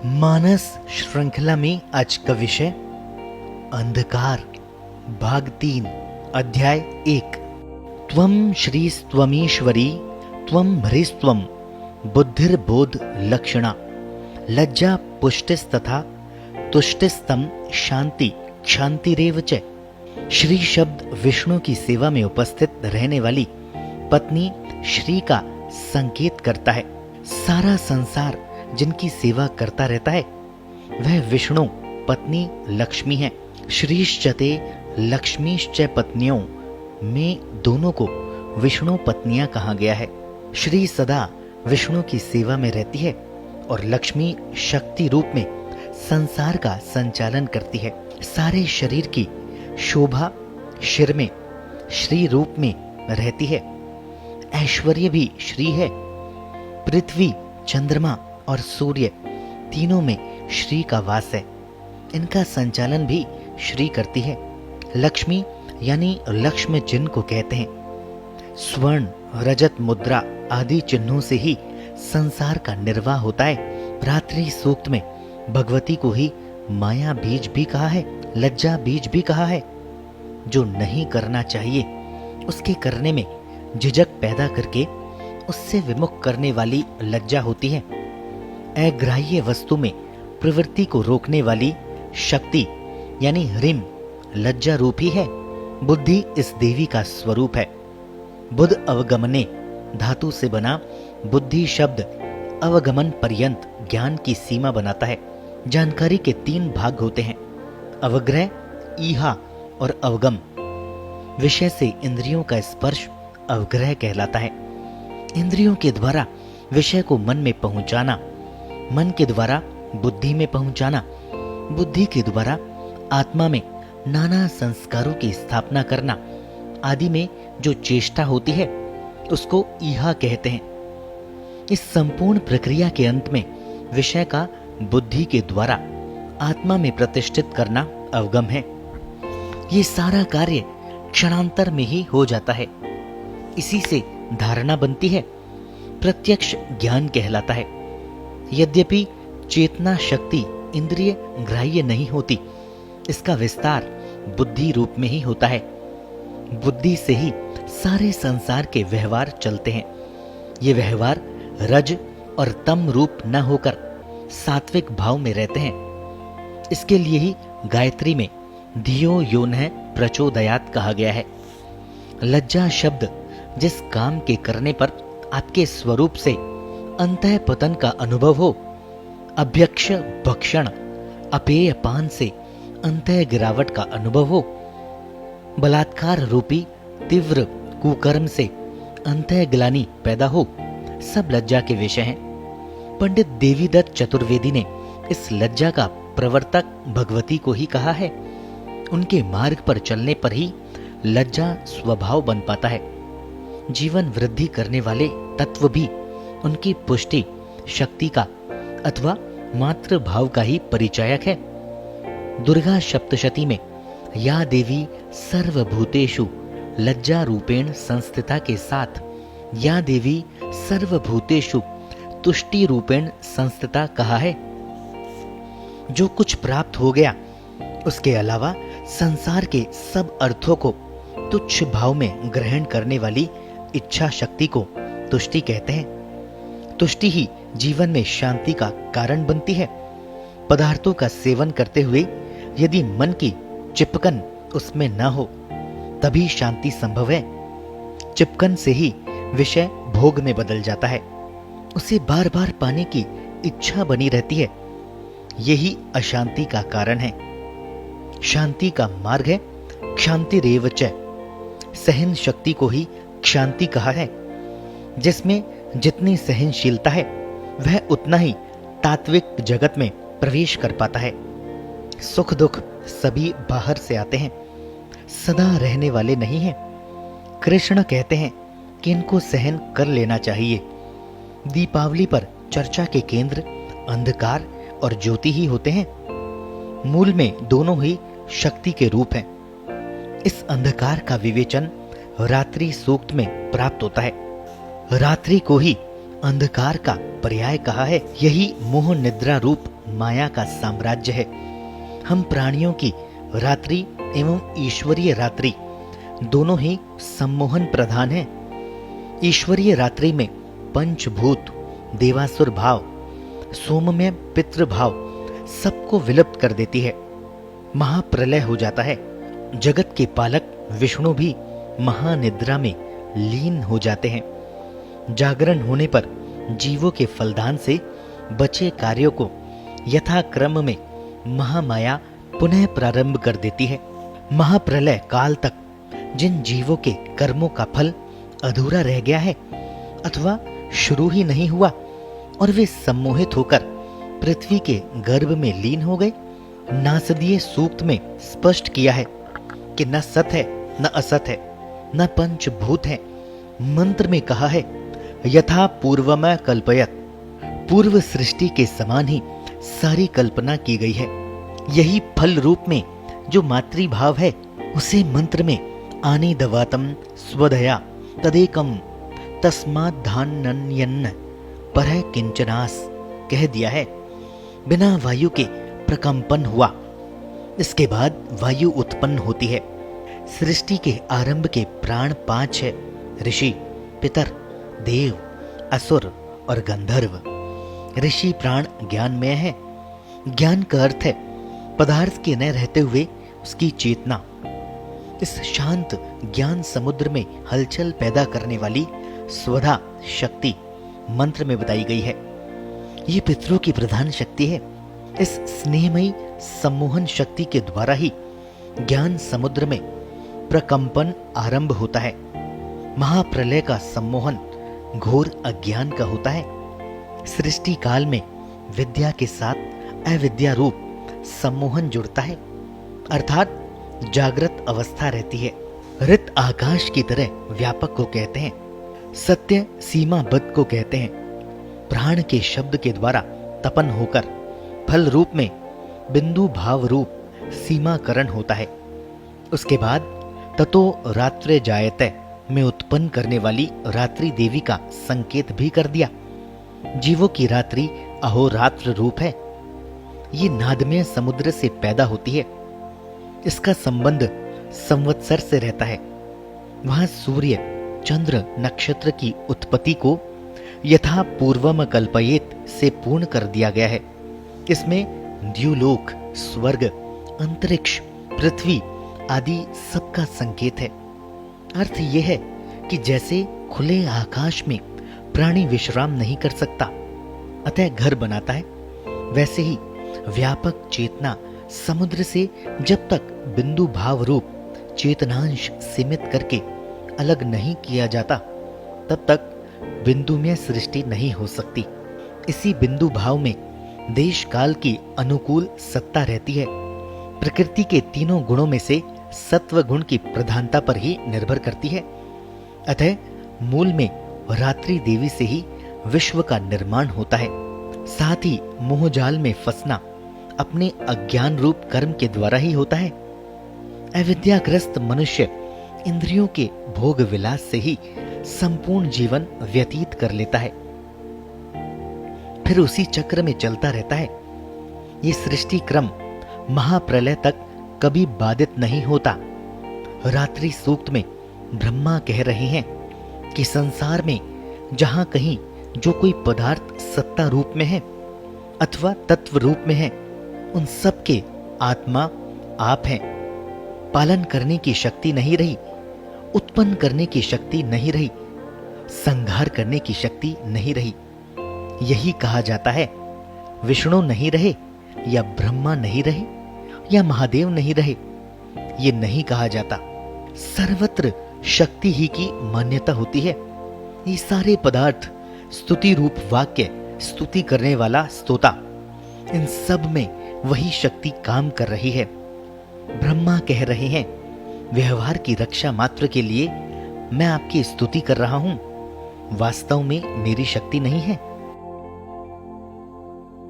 मानस श्रृंखला में आज का विषय अंधकार, भाग 3, अध्याय 1। त्वं श्रीस्त्वमीश्वरी त्वं ह्रीस्त्वं बुद्धिर्बोध लक्षणा लज्जा पुष्टिस्तथा तुष्टिस्तम शांति क्षांतिरेव च। श्री शब्द विष्णु की सेवा में उपस्थित रहने वाली पत्नी श्री का संकेत करता है। सारा संसार जिनकी सेवा करता रहता है वह विष्णु पत्नी लक्ष्मी है। श्रीश्चते लक्ष्मीश्च पत्नियों में दोनों को विष्णु पत्नियां कहा गया है। श्री सदा विष्णु की सेवा में रहती है और लक्ष्मी शक्ति रूप में संसार का संचालन करती है। सारे शरीर की शोभा शिर में श्री रूप में रहती है। ऐश्वर्य भी श्री है। पृथ्वी, चंद्रमा और सूर्य तीनों में श्री का वास है। इनका संचालन भी श्री करती है। लक्ष्मी यानी लक्ष्म जिनको कहते हैं, स्वर्ण, रजत मुद्रा आदि चिन्हों से ही संसार का निर्वाह होता है। रात्रि सूक्त में भगवती को ही माया बीज भी कहा है, लज्जा बीज भी कहा है। जो नहीं करना चाहिए उसके करने में झिझक पैदा करके उससे विमुख करने वाली लज्जा होती है। अग्राह्य वस्तु में प्रवृत्ति को रोकने वाली शक्ति यानी ह्रीम लज्जा रूप ही है। बुद्धि इस देवी का स्वरूप है। बुद्ध अवगमने धातु से बना बुद्धि शब्द अवगमन पर्यंत ज्ञान की सीमा बनाता है। जानकारी के 3 भाग होते हैं, अवग्रह, ईहा और अवगम। विषय से इंद्रियों का स्पर्श अवग्रह कहलाता है। इंद्रियों के द्वारा विषय को मन में पहुंचाना, मन के द्वारा बुद्धि में पहुंचाना, बुद्धि के द्वारा आत्मा में नाना संस्कारों की स्थापना करना आदि में जो चेष्टा होती है उसको ईहा कहते हैं। इस संपूर्ण प्रक्रिया के अंत में विषय का बुद्धि के द्वारा आत्मा में प्रतिष्ठित करना अवगम है। ये सारा कार्य क्षणांतर में ही हो जाता है। इसी से धारणा बनती है, प्रत्यक्ष ज्ञान कहलाता है। यद्यपि चेतना शक्ति इंद्रिय ग्राह्य नहीं होती, इसका विस्तार बुद्धि रूप में ही होता है। बुद्धि से ही सारे संसार के व्यवहार चलते हैं। ये व्यवहार रज और तम रूप न होकर सात्विक भाव में रहते हैं। इसके लिए ही गायत्री में धियो योनः प्रचोदयात् कहा गया है। लज्जा शब्द जिस काम के करने पर आपके स्वरूप से अंतः पतन का अनुभव हो, अभ्यक्ष भक्षण अपेय पान से अंतः गिरावट का अनुभव हो, बलात्कार रूपी तीव्र कुकर्म से अंतः ग्लानि पैदा हो, सब लज्जा के विषय हैं। पंडित देवीदत्त चतुर्वेदी ने इस लज्जा का प्रवर्तक भगवती को ही कहा है। उनके मार्ग पर चलने पर ही लज्जा स्वभाव बन पाता है। जीवन वृद्धि करने वाले तत्व भी उनकी पुष्टि शक्ति का अथवा मातृ भाव का ही परिचायक है। दुर्गा सप्तशती में या देवी सर्वभूतेषु लज्जा रूपेण संस्थिता के साथ या देवी सर्वभूतेषु तुष्टि रूपेण संस्थिता कहा है। जो कुछ प्राप्त हो गया उसके अलावा संसार के सब अर्थों को तुच्छ भाव में ग्रहण करने वाली इच्छा शक्ति को तुष्टि कहते हैं। तुष्टि ही जीवन में शांति का कारण बनती है। पदार्थों का सेवन करते हुए यदि मन की चिपकन उसमें न हो तभी शांति संभव है। चिपकन से ही विषय भोग में बदल जाता है, उसे बार बार पाने की इच्छा बनी रहती है। यही अशांति का कारण है। शांति का मार्ग है क्षांतिरेव च। सहन शक्ति को ही क्षांति कहा है। जिसमें जितनी सहनशीलता है वह उतना ही तात्विक जगत में प्रवेश कर पाता है। सुख दुख सभी बाहर से आते हैं, सदा रहने वाले नहीं हैं। कृष्ण कहते हैं कि इनको सहन कर लेना चाहिए। दीपावली पर चर्चा के केंद्र अंधकार और ज्योति ही होते हैं। मूल में दोनों ही शक्ति के रूप हैं। इस अंधकार का विवेचन रात्रि सूक्त में प्राप्त होता है। रात्रि को ही अंधकार का पर्याय कहा है। यही मोह निद्रा रूप माया का साम्राज्य है। हम प्राणियों की रात्रि एवं ईश्वरीय रात्रि दोनों ही सम्मोहन प्रधान हैं। ईश्वरीय रात्रि में पंचभूत, देवासुर भाव, सोममय पितृ भाव सबको विलुप्त कर देती है। महाप्रलय हो जाता है। जगत के पालक विष्णु भी महानिद्रा में लीन हो जाते हैं। जागरण होने पर जीवों के फलदान से बचे कार्यों को यथाक्रम में महामाया पुनः प्रारंभ कर देती है। महाप्रलय काल तक जिन जीवों के कर्मों का फल अधूरा रह गया है अथवा शुरू ही नहीं हुआ और वे सम्मोहित होकर पृथ्वी के गर्भ में लीन हो गए, नासदीय सूक्त में स्पष्ट किया है कि न सत है, न असत है, न पंचभूत है। मंत्र में कहा है यथा पूर्वमय कल्पयत, पूर्व सृष्टि के समान ही सारी कल्पना की गई है। यही फल रूप में जो मातृभाव है उसे मंत्र में आनी दवातम स्वदया तदेकम तस्माद्धान्यन्न परह किंचनास कह दिया है। बिना वायु के प्रकंपन हुआ, इसके बाद वायु उत्पन्न होती है। सृष्टि के आरंभ के प्राण 5 है, ऋषि, पितर, देव, असुर और गंधर्व। ऋषि प्राण ज्ञानमय है। ज्ञान का अर्थ है पदार्थ के न रहते हुए उसकी चेतना। इस शांत ज्ञान समुद्र में हलचल पैदा करने वाली स्वधा शक्ति मंत्र में बताई गई है। ये पितरों की प्रधान शक्ति है। इस स्नेहमयी सम्मोहन शक्ति के द्वारा ही ज्ञान समुद्र में प्रकंपन आरंभ होता है। महाप्रलय का सम्मोहन घोर अज्ञान का होता है। सृष्टि काल में विद्या के साथ अविद्या रूप सम्मोहन जुड़ता है, अर्थात जागृत अवस्था रहती है। ऋत आकाश की तरह व्यापक को कहते हैं, सत्य सीमाबद्ध को कहते हैं। प्राण के शब्द के द्वारा तपन होकर फल रूप में बिंदु भाव रूप सीमाकरण होता है। उसके बाद ततो रात्रे जायते में उत्पन्न करने वाली रात्रि देवी का संकेत भी कर दिया। जीवों की रात्रि अहोरात्र रूप है। ये नादमय समुद्र से पैदा होती है। इसका संबंध संवत्सर से रहता है। वहां सूर्य, चंद्र, नक्षत्र की उत्पत्ति को यथा पूर्वम कल्पयेत से पूर्ण कर दिया गया है। इसमें द्युलोक, स्वर्ग, अंतरिक्ष, पृथ्वी आदि सबका संकेत है। अर्थ यह है कि जैसे खुले आकाश में प्राणी विश्राम नहीं कर सकता अतः घर बनाता है, वैसे ही व्यापक चेतना समुद्र से जब तक बिंदु भाव रूप चेतनांश सीमित करके अलग नहीं किया जाता तब तक बिंदु में सृष्टि नहीं हो सकती। इसी बिंदु भाव में देश काल की अनुकूल सत्ता रहती है। प्रकृति के तीनों गुणों में से सत्व गुण की प्रधानता पर ही निर्भर करती है। अतः मूल में रात्रि देवी से ही विश्व का निर्माण होता है। साथ ही मोहजाल में फंसना अपने अज्ञान रूप कर्म के द्वारा ही होता है। अविद्याग्रस्त मनुष्य इंद्रियों के भोग विलास से ही संपूर्ण जीवन व्यतीत कर लेता है, फिर उसी चक्र में चलता रहता है। ये सृष्टि क्रम महाप्रलय तक कभी बाधित नहीं होता। रात्रि सूक्त में ब्रह्मा कह रहे हैं कि संसार में जहां कहीं जो कोई पदार्थ सत्ता रूप में है अथवा तत्व रूप में है, उन सब के आत्मा आप हैं। पालन करने की शक्ति नहीं रही, उत्पन्न करने की शक्ति नहीं रही, संहार करने की शक्ति नहीं रही। यही कहा जाता है विष्णु नहीं रहे या ब्रह्मा नहीं रहे या महादेव नहीं रहे। ये नहीं कहा जाता। सर्वत्र शक्ति ही की मान्यता होती है। ये सारे पदार्थ, स्तुति रूप वाक्य, स्तुति करने वाला स्तोता, इन सब में वही शक्ति काम कर रही है। ब्रह्मा कह रहे हैं व्यवहार की रक्षा मात्र के लिए मैं आपकी स्तुति कर रहा हूं, वास्तव में मेरी शक्ति नहीं है।